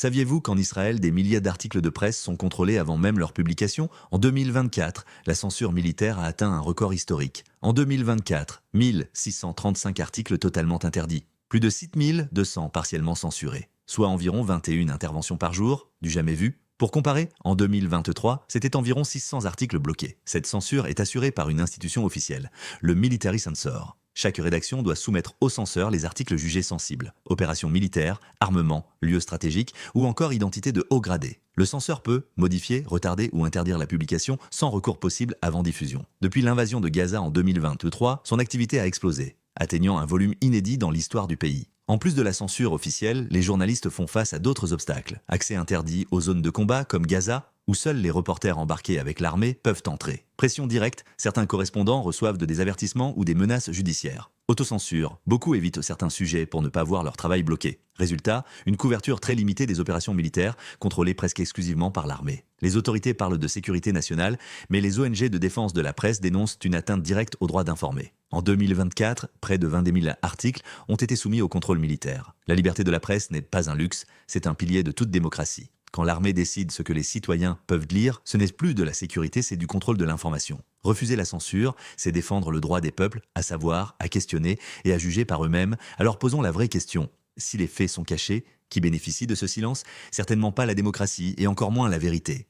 Saviez-vous qu'en Israël, des milliers d'articles de presse sont contrôlés avant même leur publication? En 2024, la censure militaire a atteint un record historique. En 2024, 1635 articles totalement interdits. Plus de 6200 partiellement censurés, soit environ 21 interventions par jour, du jamais vu. Pour comparer, en 2023, c'était environ 600 articles bloqués. Cette censure est assurée par une institution officielle, le Military Censor. Chaque rédaction doit soumettre au censeur les articles jugés sensibles, opérations militaires, armement, lieux stratégiques ou encore identité de haut gradé. Le censeur peut modifier, retarder ou interdire la publication sans recours possible avant diffusion. Depuis l'invasion de Gaza en 2023, son activité a explosé, atteignant un volume inédit dans l'histoire du pays. En plus de la censure officielle, les journalistes font face à d'autres obstacles. Accès interdit aux zones de combat comme Gaza, où seuls les reporters embarqués avec l'armée peuvent entrer. Pression directe, certains correspondants reçoivent des avertissements ou des menaces judiciaires. Autocensure, beaucoup évitent certains sujets pour ne pas voir leur travail bloqué. Résultat, une couverture très limitée des opérations militaires, contrôlées presque exclusivement par l'armée. Les autorités parlent de sécurité nationale, mais les ONG de défense de la presse dénoncent une atteinte directe au droit d'informer. En 2024, près de 22 000 articles ont été soumis au contrôle militaire. La liberté de la presse n'est pas un luxe, c'est un pilier de toute démocratie. Quand l'armée décide ce que les citoyens peuvent lire, ce n'est plus de la sécurité, c'est du contrôle de l'information. Refuser la censure, c'est défendre le droit des peuples à savoir, à questionner et à juger par eux-mêmes. Alors posons la vraie question. Si les faits sont cachés, qui bénéficie de ce silence? Certainement pas la démocratie et encore moins la vérité.